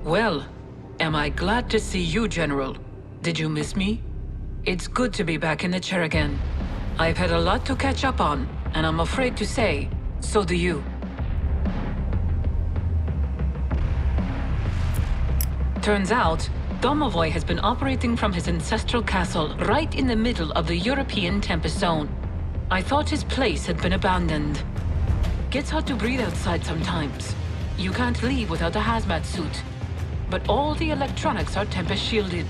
Well, am I glad to see you, General. Did you miss me? It's good to be back in the chair again. I've had a lot to catch up on, and I'm afraid to say, so do you. Turns out, Domovoy has been operating from his ancestral castle right in the middle of the European Tempest zone. I thought his place had been abandoned. Gets hard to breathe outside sometimes. You can't leave without a hazmat suit. But all the electronics are Tempest shielded.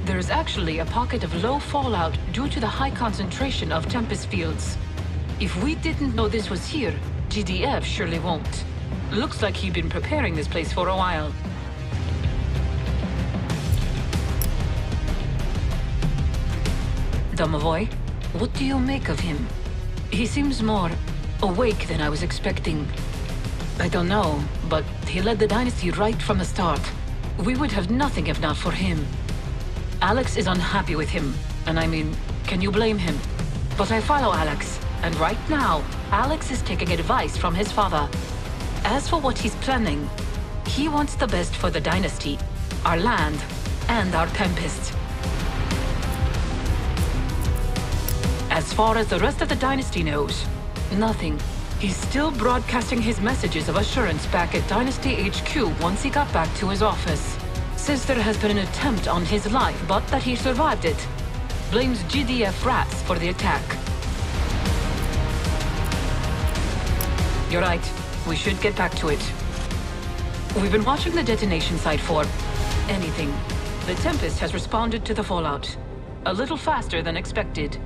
There is actually a pocket of low fallout due to the high concentration of Tempest fields. If we didn't know this was here, GDF surely won't. Looks like he'd been preparing this place for a while. Domovoy, what do you make of him? He seems more awake than I was expecting. I don't know, but he led the dynasty right from the start. We would have nothing if not for him. Alex is unhappy with him, and I mean, can you blame him? But I follow Alex, and right now, Alex is taking advice from his father. As for what he's planning, he wants the best for the dynasty, our land, and our Tempest. As far as the rest of the dynasty knows, nothing. He's still broadcasting his messages of assurance back at Dynasty HQ once he got back to his office. Says there has been an attempt on his life, but that he survived it. Blames GDF rats for the attack. You're right. We should get back to it. We've been watching the detonation site for anything. The Tempest has responded to the fallout. A little faster than expected.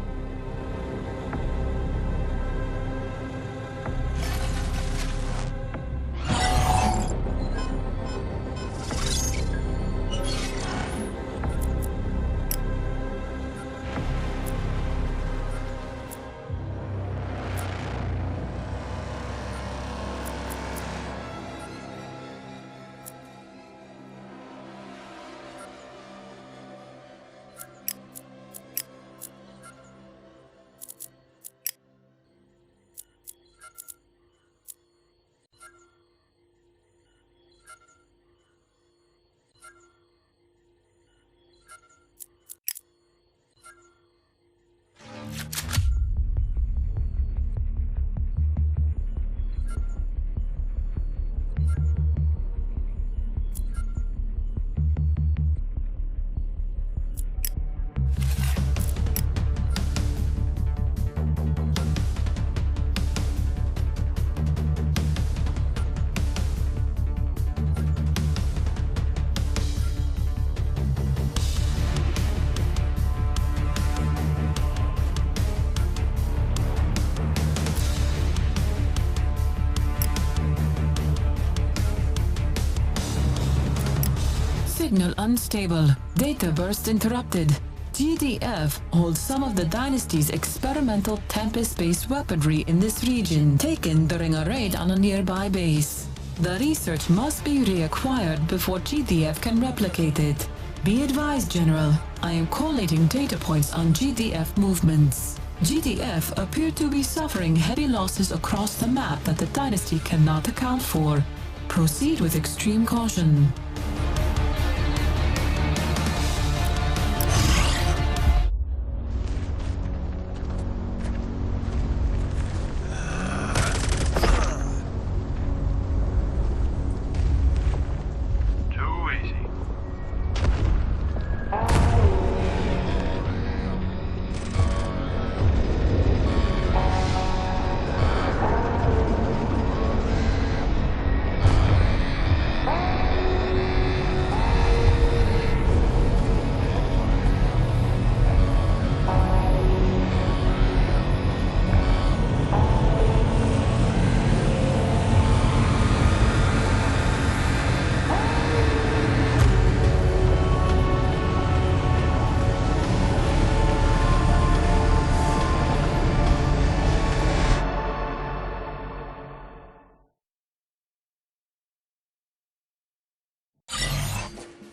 Signal unstable. Data burst interrupted. GDF holds some of the dynasty's experimental Tempest-based weaponry in this region, taken during a raid on a nearby base. The research must be reacquired before GDF can replicate it. Be advised, General, I am collating data points on GDF movements. GDF appear to be suffering heavy losses across the map that the dynasty cannot account for. Proceed with extreme caution.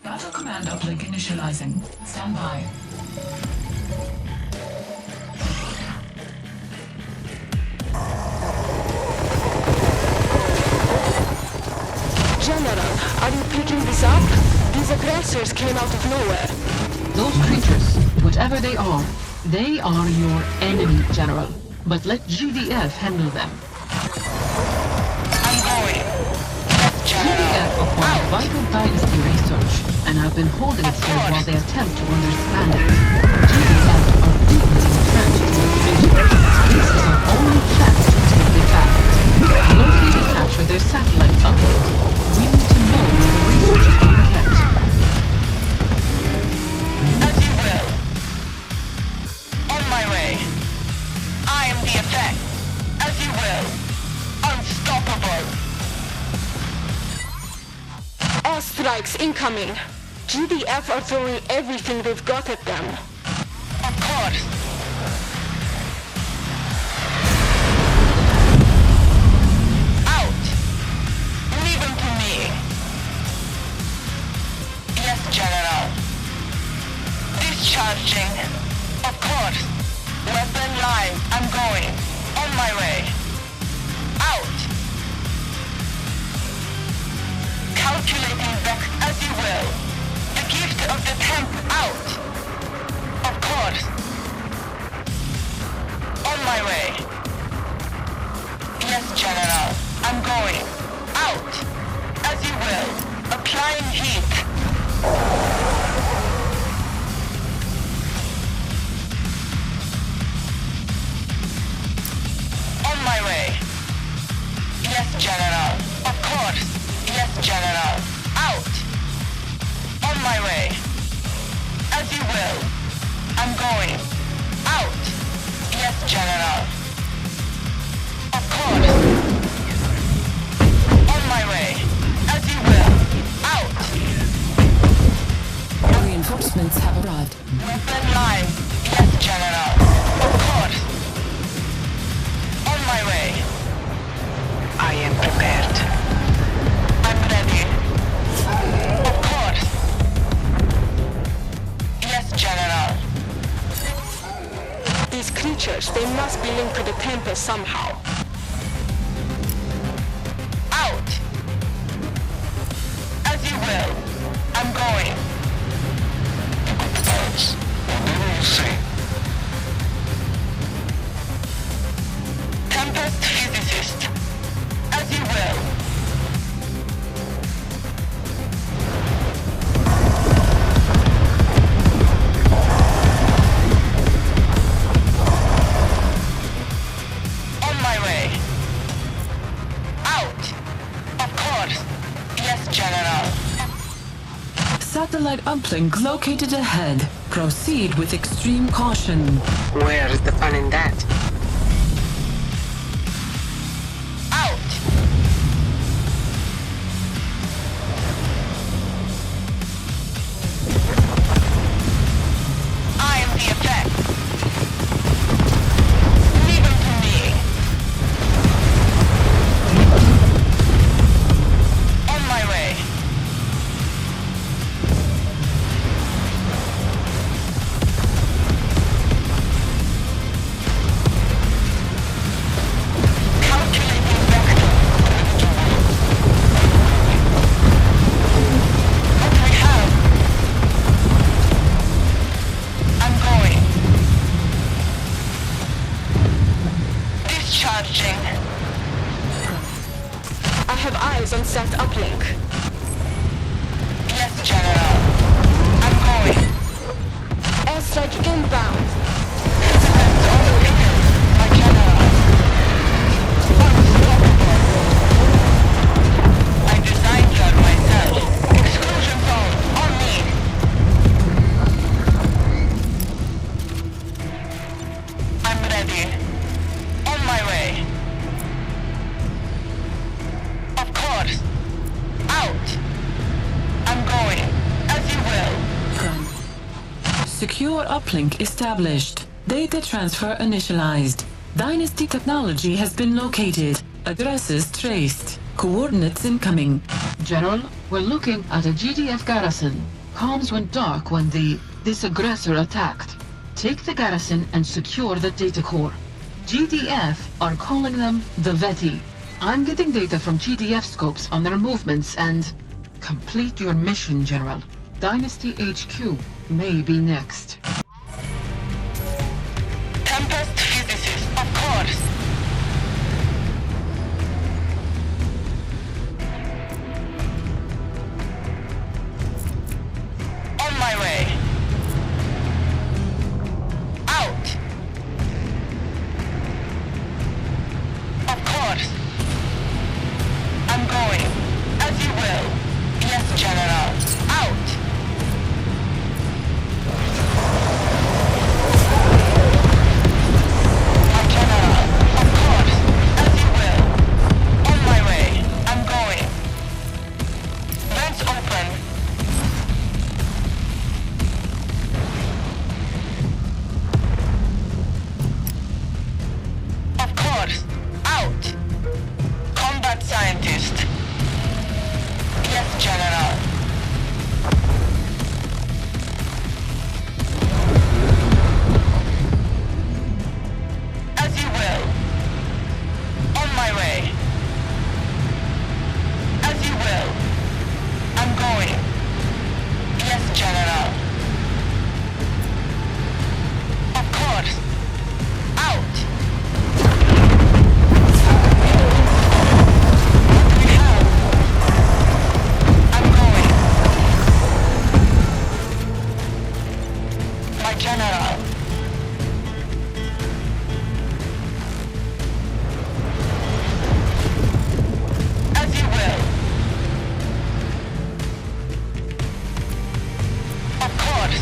Battle command uplink initializing. Stand by. General, Are you picking this up? These aggressors came out of nowhere. Those creatures, whatever they are your enemy, General. But let GDF handle them. I'm going. GDF acquired vital dynasty research and have been holding it there while they attempt to understand it. GDF are deeply entrenched in the creature. This is our only chance to take it back. Locate the catch with their satellite upload. We need to know where the research is being kept. As you will. On my way. I am the effect. As you will. Unstoppable. Airstrikes incoming. GDF are throwing everything they've got at them. Of course. Out. Leave him to me. Yes, General. Discharging. Of course. Weapon live. I'm going. On my way. Out. Calculating vex as you will. The gift of the temp out. Of course. On my way. Yes, General. I'm going. Out. As you will. Applying heat. On my way. Yes, General. Of course. Yes, General. Out. On my way. As you will. I'm going. Out. Yes, General. Of course. On my way. As you will. Out. Reinforcements have arrived. Weapon live. Yes, General. Of course. On my way. I am prepared. I'm ready. Of course. Yes, General. These creatures, they must be linked to the Tempest somehow. Out. As you will. I'm going. Tempest physicist. As you will. On my way. Out. Of course. Yes, General. Satellite uplink located ahead. Proceed with extreme caution. Where is the fun in that? Out. I am the effect. Leave him to me. On my way. Calculating vector. What do we have? I'm going. Discharging. I have eyes on Sat uplink. Yes, General. I'm going. Airstrike inbound. Depends on the leader, my General. Unstoppable. I designed that myself. Exclusion zone on me. I'm ready. On my way. Of course. Out. I'm going. As you will. Secure uplink established. Data transfer initialized. Dynasty technology has been located. Addresses traced. Coordinates incoming. General, we're looking at a GDF garrison. Comms went dark when this aggressor attacked. Take the garrison and secure the data core. GDF are calling them the Veti. I'm getting data from GDF scopes on their movements and Complete your mission, General. Dynasty HQ may be next. Tempest physicist, of course. On my way. Out. Of course. I'm going. As you will. Yes, General. Out. My General. Of course. As you will. On my way. I'm going. Vents open. Of course. Out. Combat scientist. Yes, General. As you will. On my way. As you will. I'm going. Yes, General. Of course. Out. We have. I'm going. My General. As you will. Of course.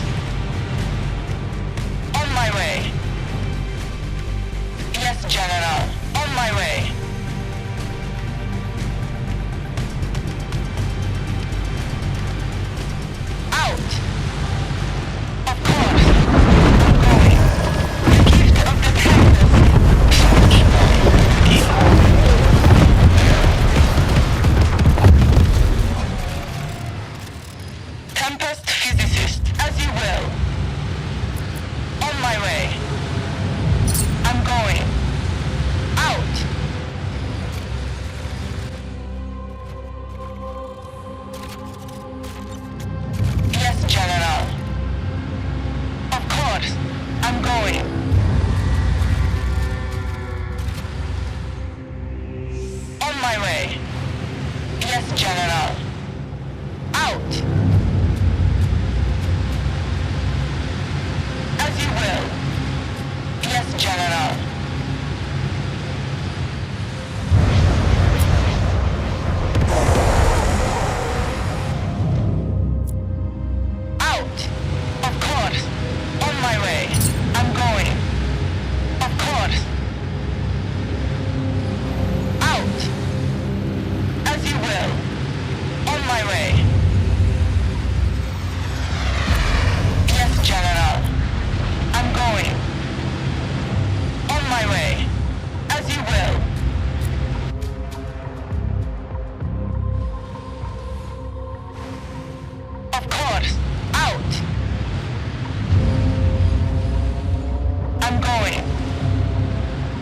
On my way. Yes, General. On my way. Out. Of course. I'm going. The gift of the Tempest. Tempest physicist, as you will. On my way. I'm going. Out. Yes, General. Of course. I'm going. On my way. Yes, General. Out. As you will. Yes, General. Out. Of course. On my way. I'm going. Of course. Out. As you will. On my way. Yes, General. I'm going. On my way. As you will. Of course. Out. I'm going.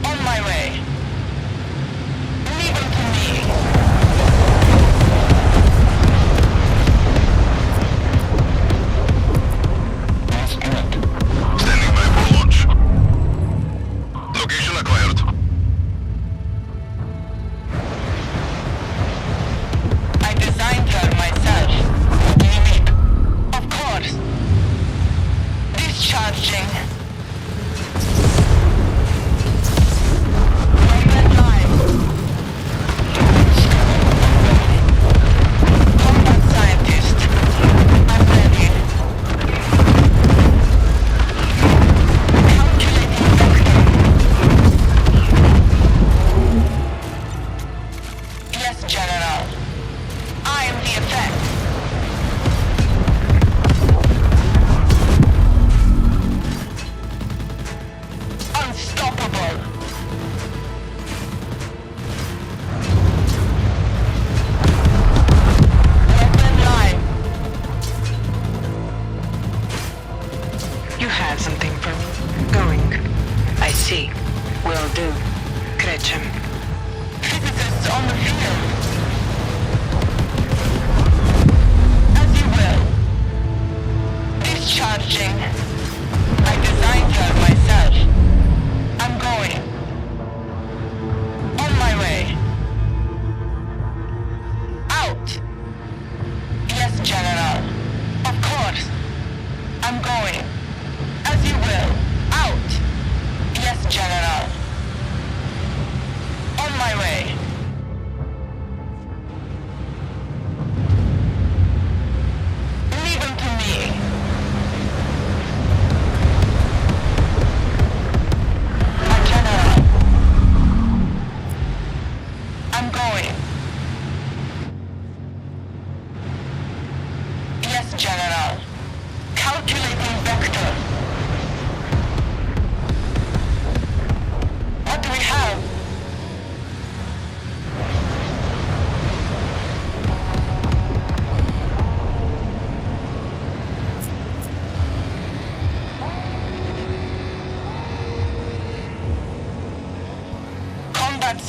On my way. Leave him to me.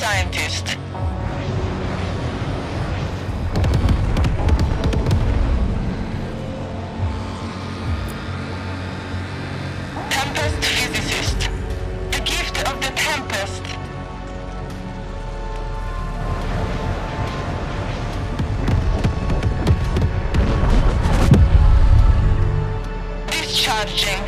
scientist. Tempest physicist. The gift of the Tempest. Discharging.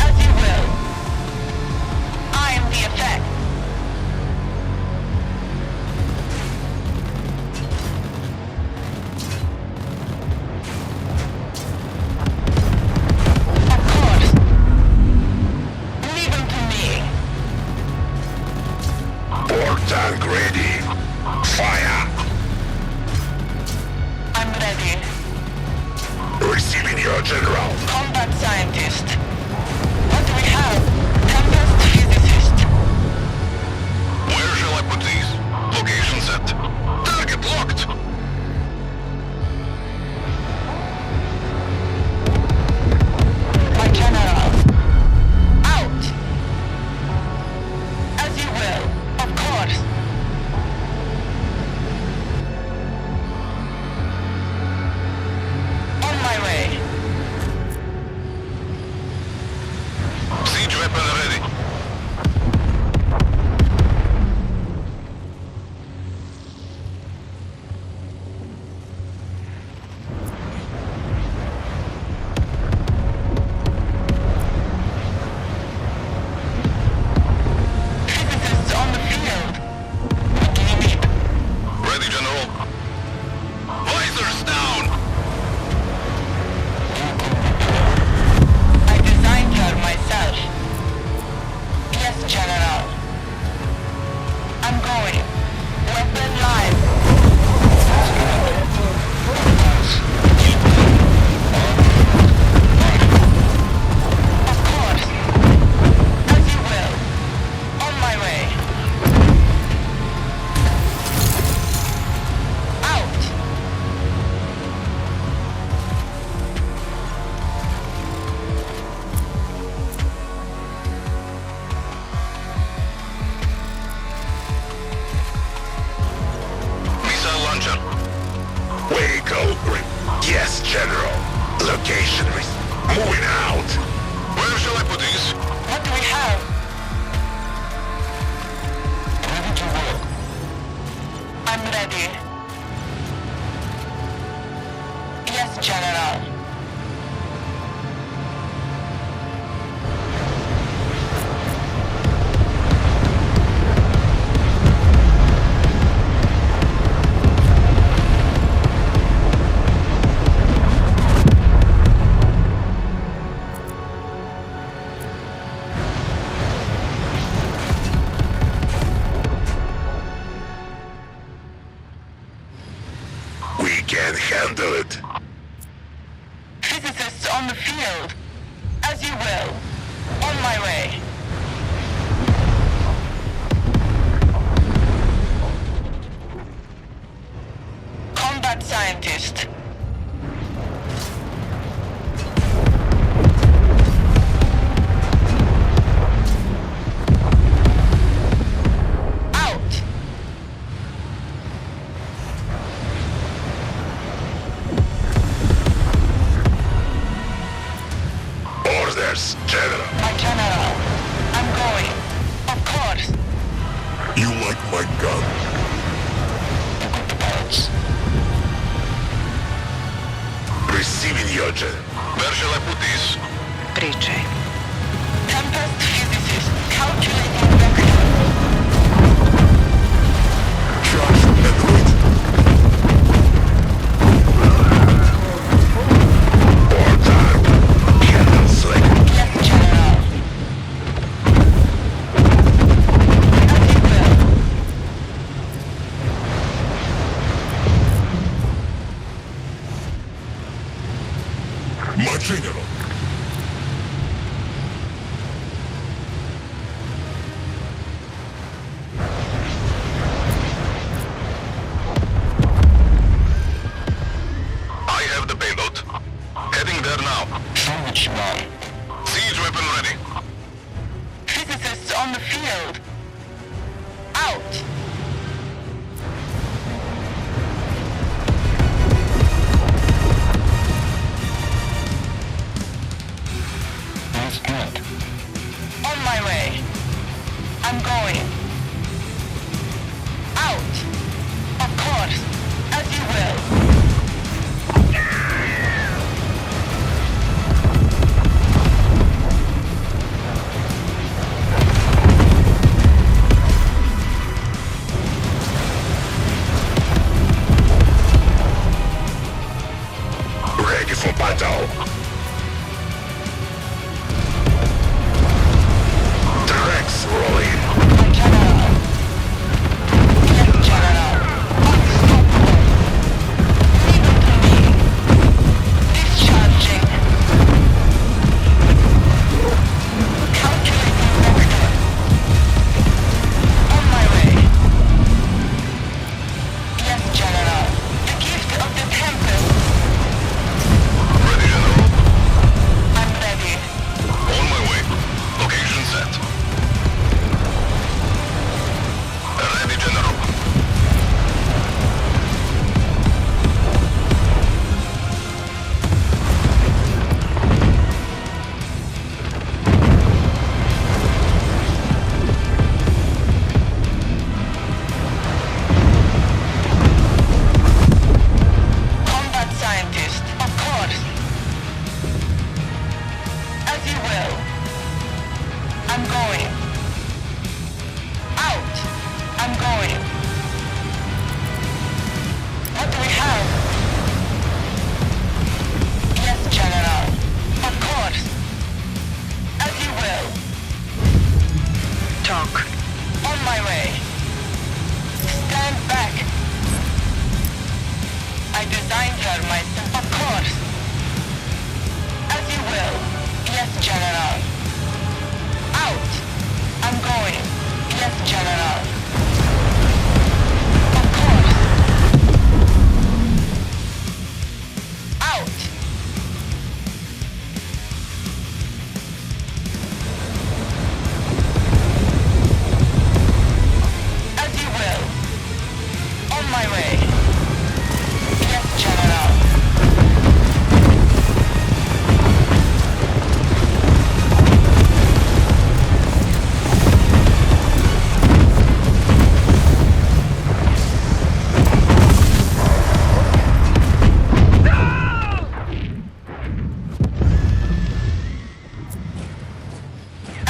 As you will. I am the effect. Of course. Leave them to me. Port tank ready. Fire. I'm ready. Receiving your general. Combat scientist. What do we have? Tempest physicist. Where shall I put these? Location set. Target locked. My general. Out. As you will. Of course. On my way. Siege weapon ready. Physicists on the field. What do you need? Ready, General. Visors down. I designed her myself. Yes, General. I'm going. Weapon live. Of course. As you will. On my way. Out. Missile launcher. Vehicle grip. Yes, General. Location risk. Moving out. Where shall I put these? What do we have? Ready to work. I'm ready. Yes, General. We can handle it. Physicists on the field. As you will. On my way. Combat scientist. Out. Orders, General. My general. I'm going. Of course. You like my gun? Receiving your general. Where shall I put these? Pričaj. Tempest physicist. Calculating vector. Charge and wait. Port tank. Cannon slick. Yes, General. As you will. My general. Roger, Mom. Siege weapon ready. Physicists on the field. Out. That's good. On my way. I'm going. Out. Of course. As you will. Ready for battle. Tracks rolling. My general. Yes, general. Unstoppable. Leave it to me. Discharging. Calculating vector. On my way. Yes, general. The gift of the Tempest. Ready, General. I'm ready. On my way. Location set. Ready, General. Combat scientist, of course. As you will. I'm going. Out. I'm going. What do we have? Yes, General. Of course. As you will. Talk. On my way. Stand back. I designed her myself. Of course. As you will. Yes, General. Out. I'm going. Yes, General. Of course. Out. As you will. On my way. Yes, General.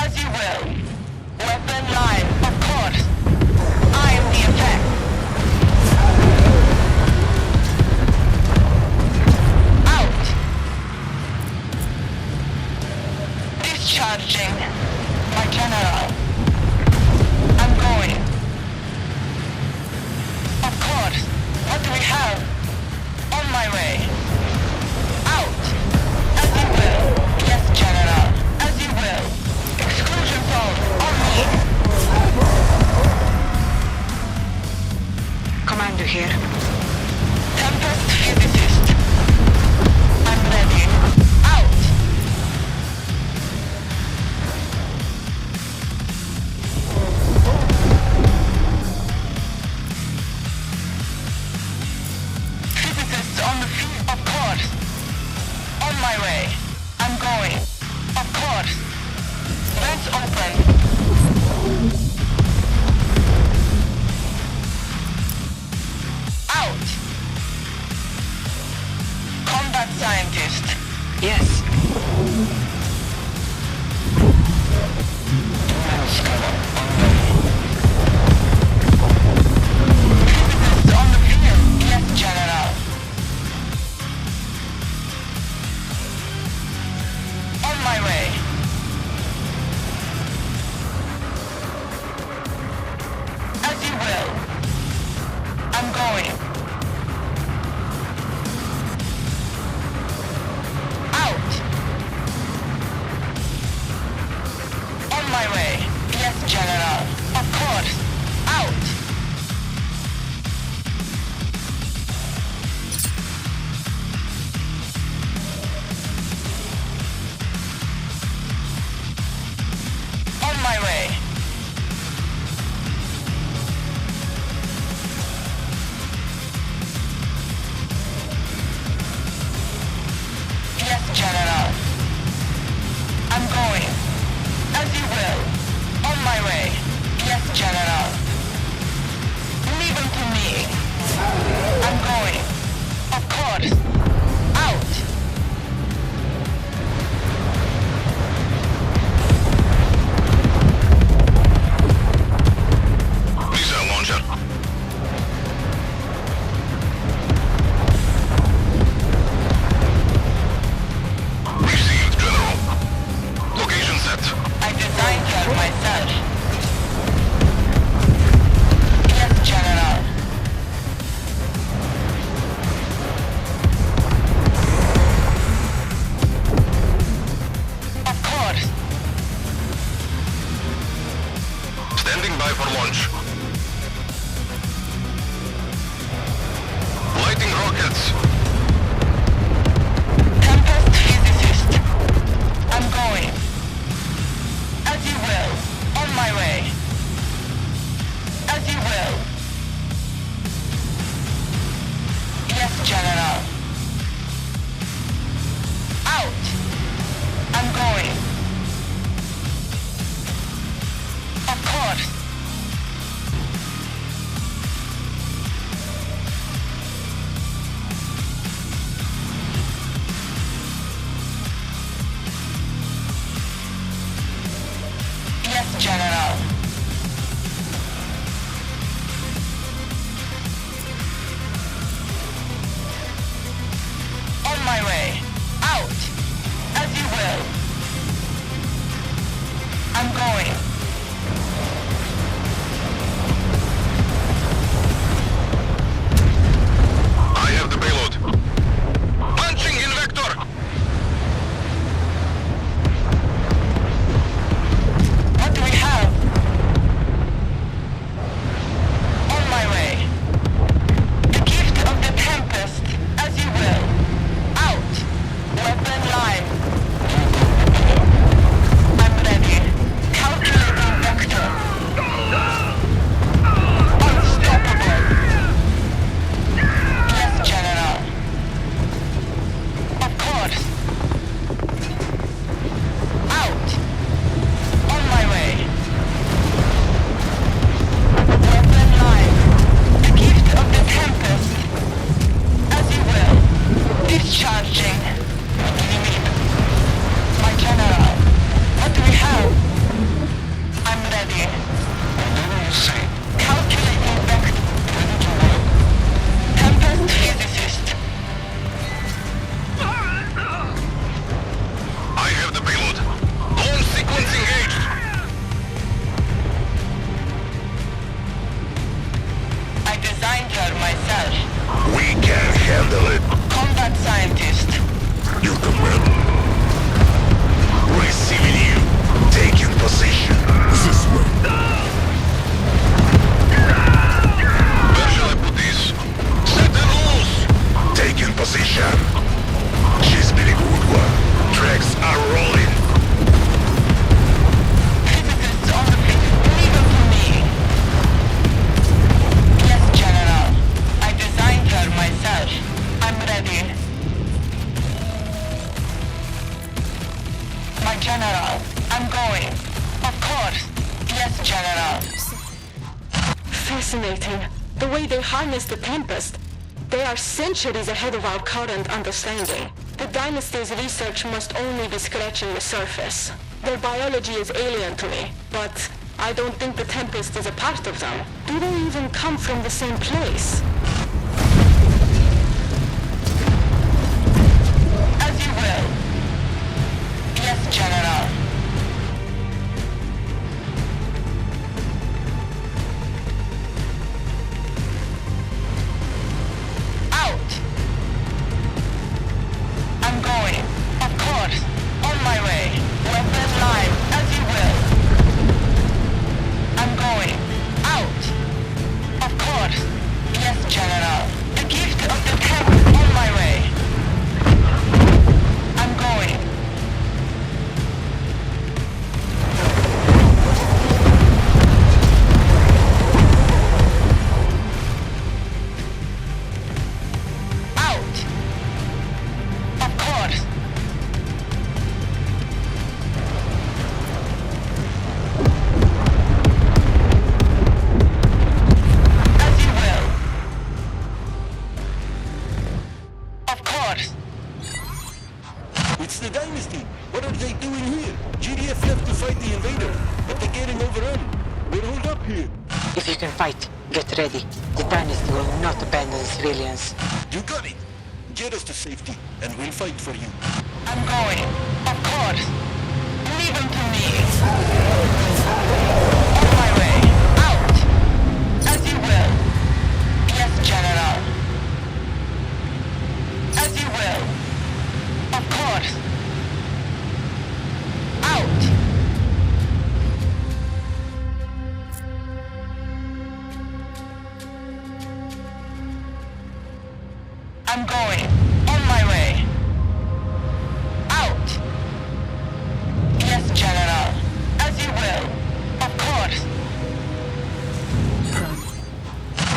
As you will. Weapon live, of course. I am the effect. Out. Discharging. My general. I'm going. Of course. What do we have? On my way. Out. As you will. Yes, general. As you will. Exclusion zone. On me. Commander here. Tempest physicist. I'm ready. Out. Physicists on the field. Of course. On my way. I'm going. Of course. Vents open. Out. Combat scientist. Yes. Physicists on the field. Yes, General. On my way. As you will. I'm going. Out. my way. Yes, General. Leave them to me. I'm going. Of course. Out. Missile launcher. Received, General. Location set. I designed her myself. Yes, General. Of course. Standing by for launch. Lighting rockets. Tempest physicist. I'm going. As you will. On my way. As you will. Yes, General. Out. I'm going. Of course. Yes, General. On my way. Out. As you will. I'm going. I have the payload. Punching in vector. What do we have? On my way. The gift of the Tempest, as you will. Out. Weapon live. I'm ready. Calculating vector. Unstoppable. Yes, General. Of course. Out. On my way. Weapon live. The gift of the Tempest. As you will. Discharging. My General. What do we have? I'm ready. Calculating vector. Tempest physicist. I have the payload. Launch sequence engaged. I designed her myself. We can handle it. Combat scientist. You command. Receiving you. Taking position. This way. Where shall I put this? Set and loose. Taking position. She's been a good one. Tracks are rolling. Physicists on the fleet. Leave them to me. Yes, General. I designed her myself. I'm ready. My General. I'm going. Of course. Yes, General. Fascinating. The way they harness the Tempest. They are centuries ahead of our current understanding. The Dynasty's research must only be scratching the surface. Their biology is alien to me, but I don't think the Tempest is a part of them. Do they even come from the same place? As you will. Yes, General. Out. I'm going. Of course. On my way. Weapon live. As you will. I'm going. Out. Of course. Yes, General. The gift of the Tempest. On my way. I'm going. Out. Of course. It's the Dynasty. What are they doing here? GDF left to fight the invader, but they're getting overrun. We're holed up here. If you can fight, get ready. The Dynasty will not abandon the civilians. You got it. Get us to safety, and we'll fight for you. I'm going. Of course. Leave him to me. On my way. Out. As you will. Yes, General. As you will. Of course. Out. I'm going. On my way. Out. Yes, General. As you will. Of course.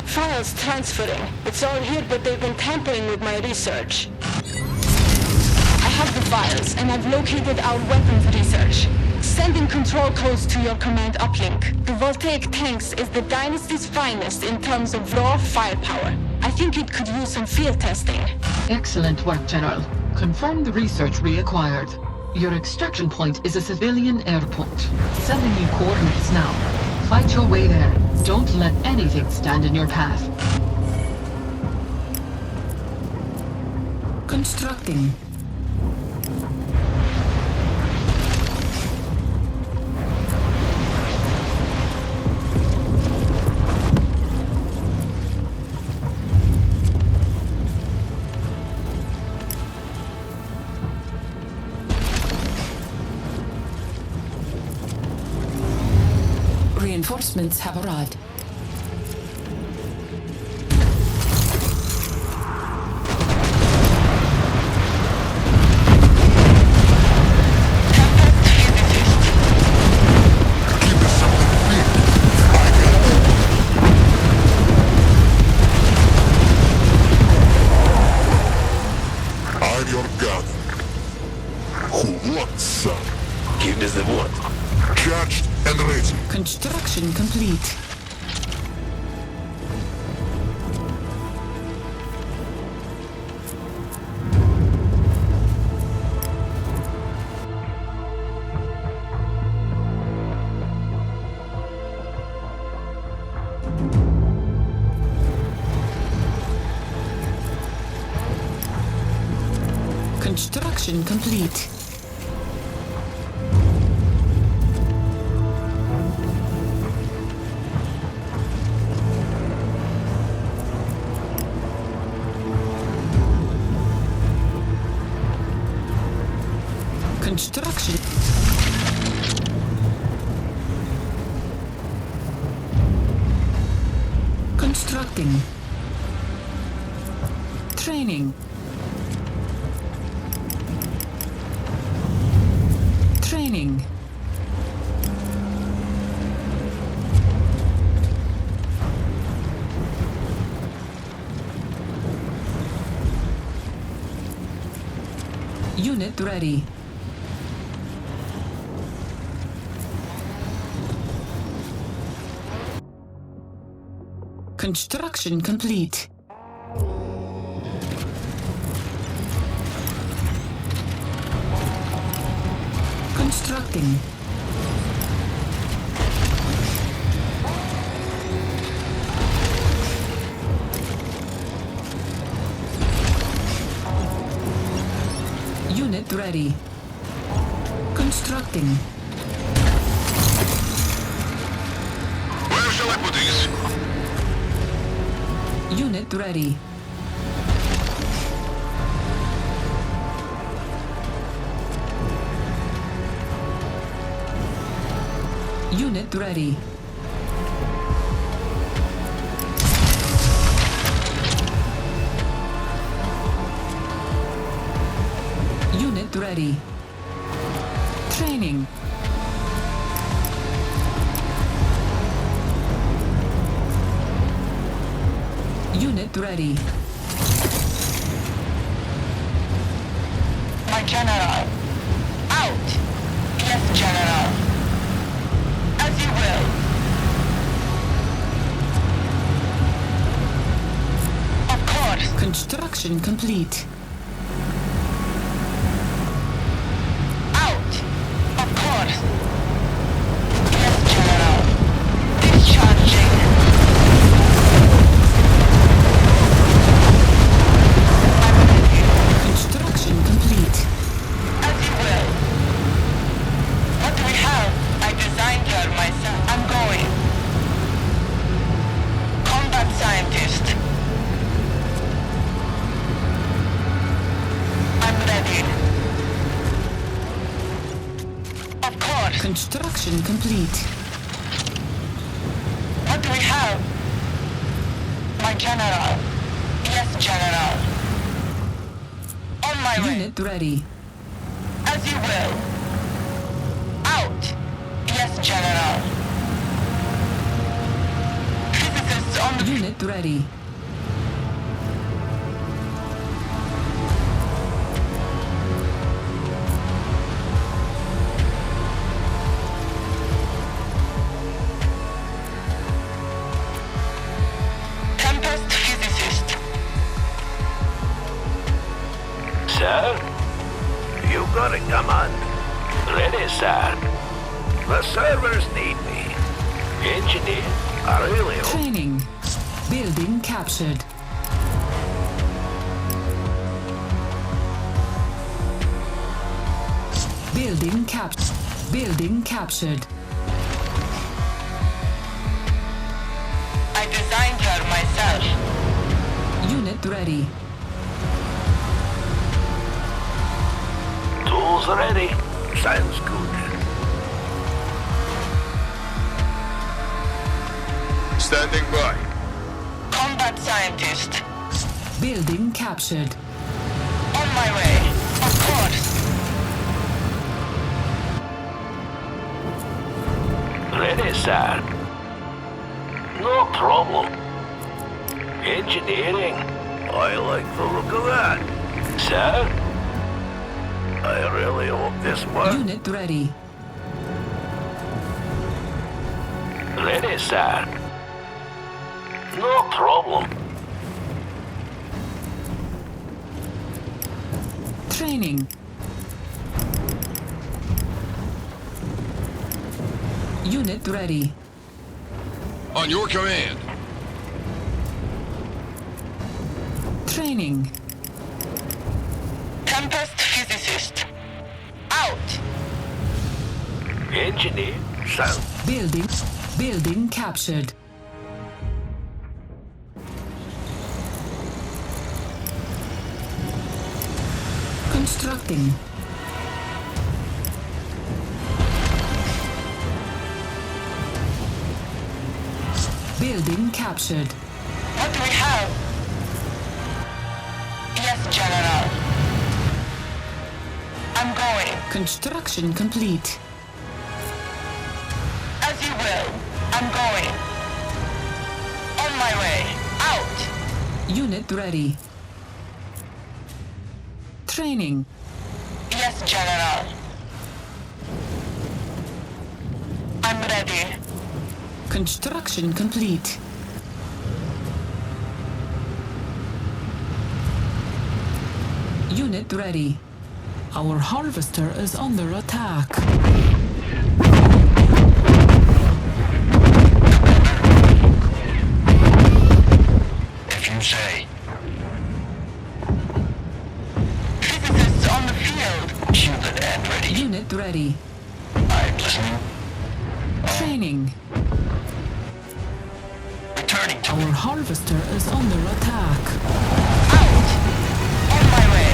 Files transferring. It's all here, but they've been tampering with my research. I have the files, and I've located our weapons research. Sending control codes to your command uplink. The Voltaic tanks is the Dynasty's finest in terms of raw firepower. I think it could use some field testing. Excellent work, General. Confirm the research reacquired. Your extraction point is a civilian airport. Sending you coordinates now. Fight your way there. Don't let anything stand in your path. Constructing. Reinforcements have arrived. I'm your gun. Who wants some? Give us the word. Charged and ready. Construction complete. Construction complete. Construction. Constructing. Training. Training. Unit ready. Construction complete. Constructing. Unit ready. Constructing. Where shall I put this? Unit ready. Unit ready. Unit ready. Training. Unit ready. My General. Out. Yes, General. As you will. Of course. Construction complete. Construction complete. What do we have? My general. Yes, general. On my way. Unit ready. As you will. Out. Yes, general. Physicists on the... Unit ready. Tempest physicist. Sir? You got a command? Ready, sir. The servers need me. Engineer, I really hope. Training. Building captured. Building captured. Building captured. I designed her myself. Unit ready. Tools ready. Sounds good. Standing by. Combat scientist. Building captured. On my way. Of course. Ready, sir. No problem. Engineering. I like the look of that. Sir? I really hope this works. Unit ready. Ready, sir. No problem. Training. Unit ready. On your command. Training. Tempest physicist. Out. Engineer. Sound. Building. Building captured. Constructing. Building captured. What do we have? Yes, General. I'm going. Construction complete. As you will. I'm going. On my way. Out. Unit ready. Training. Yes, General. I'm ready. Construction complete. Unit ready. Our harvester is under attack. If you say. Physicists on the field. Shielded and ready. Unit ready. I'm listening. Training. Returning to Our harvester is under attack. Out. On my way.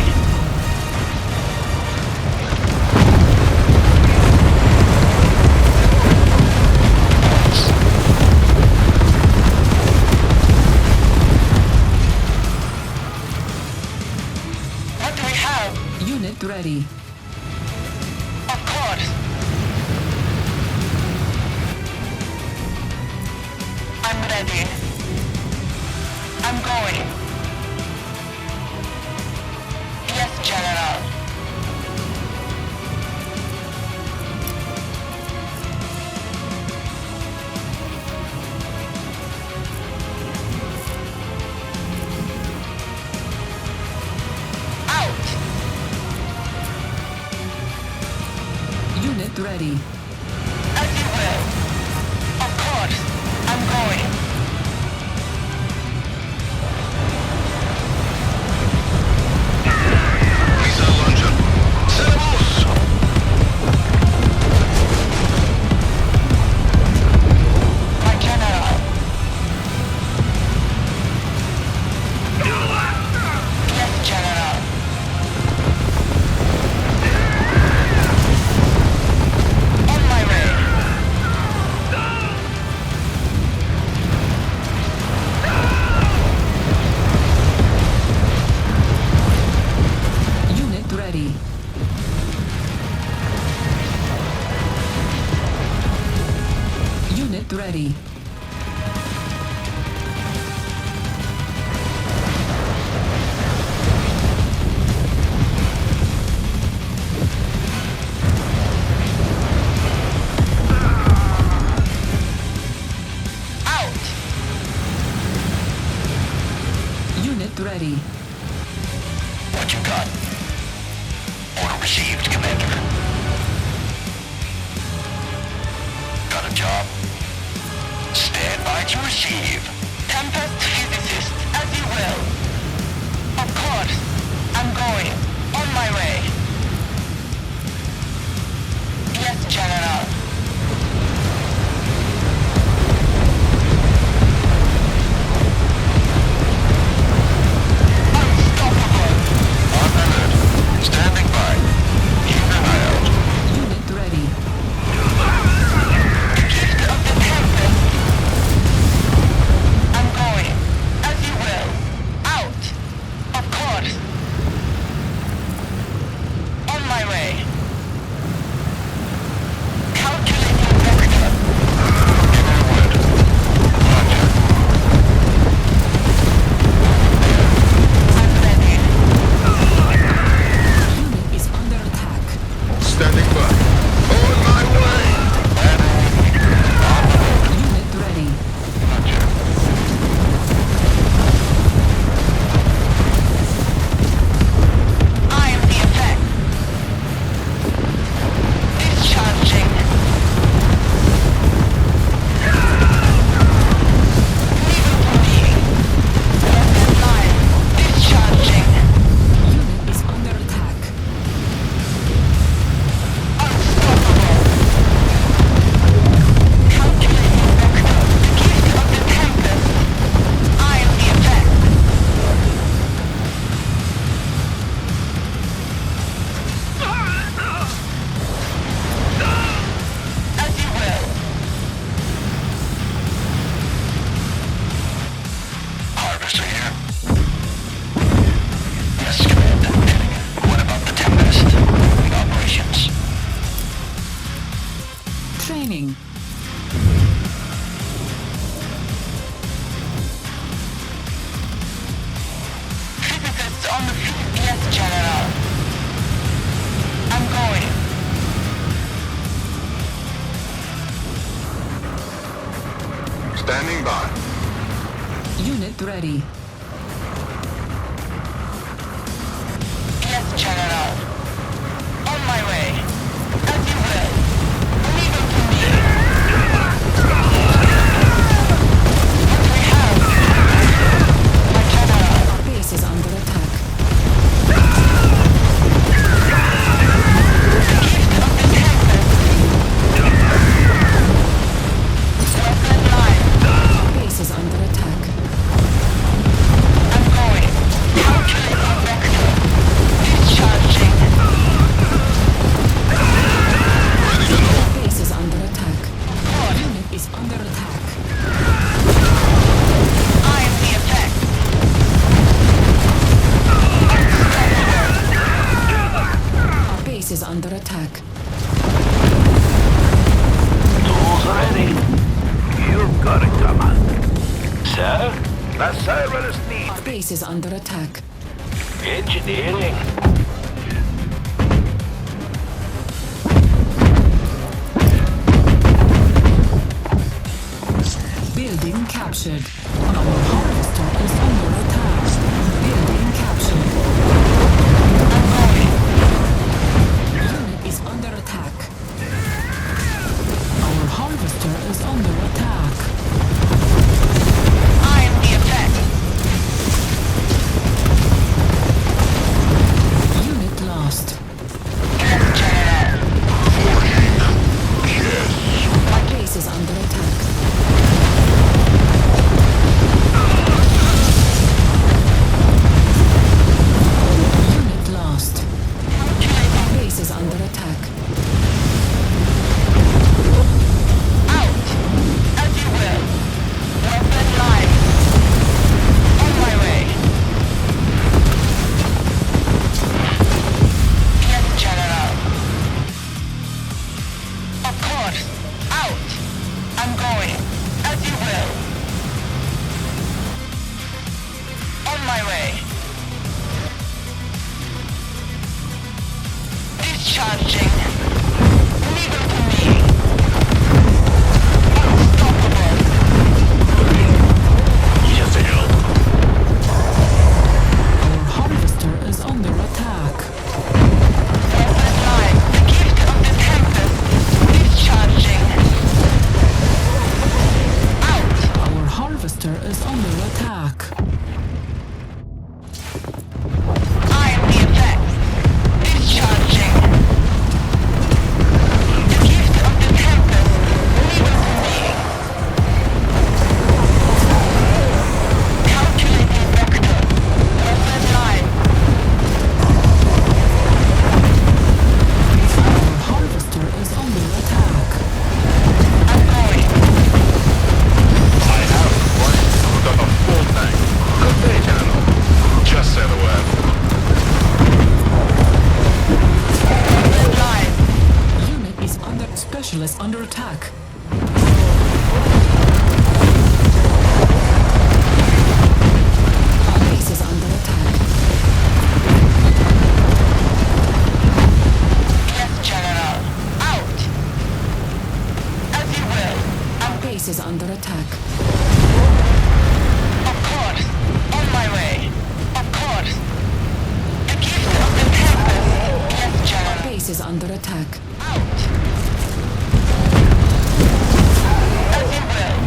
What do we have? Unit ready. Of course. I'm ready. I'm going. Yes, General. Out. Unit ready. As you will. Of course. I'm going. Missile launcher. Servus! My General. Yes, General. On ready. Out! Unit ready. What you got? Order received, Commander. Got a job? Stand by to receive. Tempest physicist, as you will. Of course. I'm going. On my way. Yes, General. Unstoppable. On alert. Standing by. Keep an eye out. Unit ready. Gift of the Tempest. I'm going. As you will. Out. Of course. On my way. Calculating vector. Forward. Roger. I'm ready. Unit is under attack. Standing by. On my way. Unit ready. Roger. I am the effect. Discharging. Legal to me. Dotted line. Discharging. Unit is under attack. Unstoppable. Calculating vector. Gift of the Tempest. I am the effect. As you will. Harvester here. Yes, Commander. What about the Tempest? Operations. Training. Physicists on the field. Yes, General. I'm going. Standing by. Unit ready. Yes, General. On my way. As you will. Legal to me. What do we have? My General. Our base is under attack. Gift of the Tempest. Dotted line. Our base is under attack. I'm going. Calculating vector. Discharging. Our base is under attack. Unit is under attack. I am the effect. Our base is under attack. Tools ready. You've got it, Command. Sir, the servers need Our base is under attack. engineering. Building captured. Our harvester is under attack. Building captured. Unit is under attack. Our harvester is under attack. I am the effect. Unit lost. Yes, General. Our base is under attack. Discharging. Leave it to me. Unstoppable. Yes, senor. Our harvester is under attack. Prophet line. The gift of the Tempest. Discharging. Out. Our harvester is under attack. I am the effect. Discharging. The gift of the Tempest. Leave it to me. Calculating vector. Prophet line. Our harvester is under attack. I'm going. I have one got a full tank. Good day, General. Just say the word. Prophet line. Unit is under specialist under attack. Our base is under attack. Yes, General. Out. As you will. Our base is under attack. Of course. On my way. Of course. The gift of the Tempest. Yes, Our General. base is under attack. Out. As you will.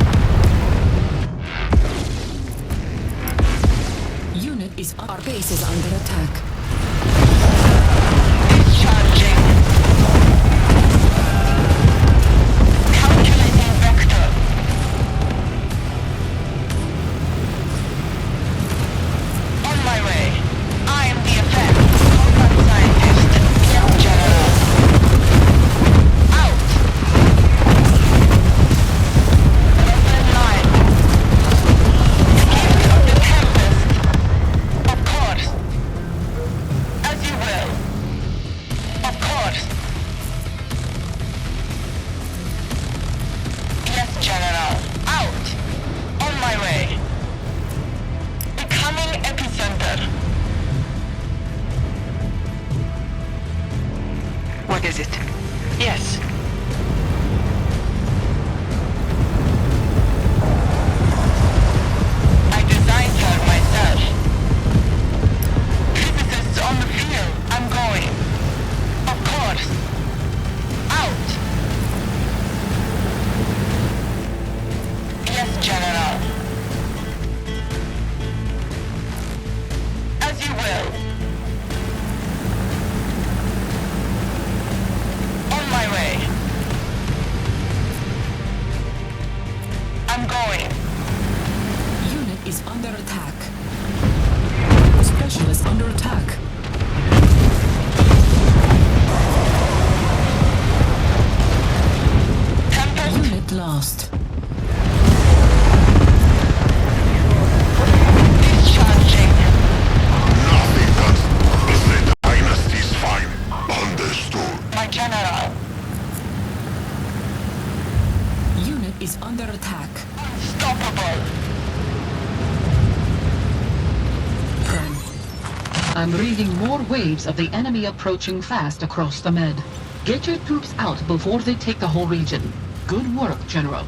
Unit is our base is under attack. Discharging. Calculating vector. On my way. I am the effect. Combat scientist. Yes, General. Out. Prophet line. The gift of the Tempest. Of course. As you will. Of course. Yes, General. Out. On my way. Becoming epicenter. What is it? Yes. I designed her myself. Physicists on the field. I'm going. Of course. Out. Yes, General. As you will. On my way. I'm going. Unit is under attack. Specialist under attack. Tempest. Unit lost. Discharging. Nothing does. The dynasty's fine. Understood. My General. Unit is under attack. Unstoppable. I'm reading more waves of the enemy approaching fast across the Med. Get your troops out before they take the whole region. Good work, General.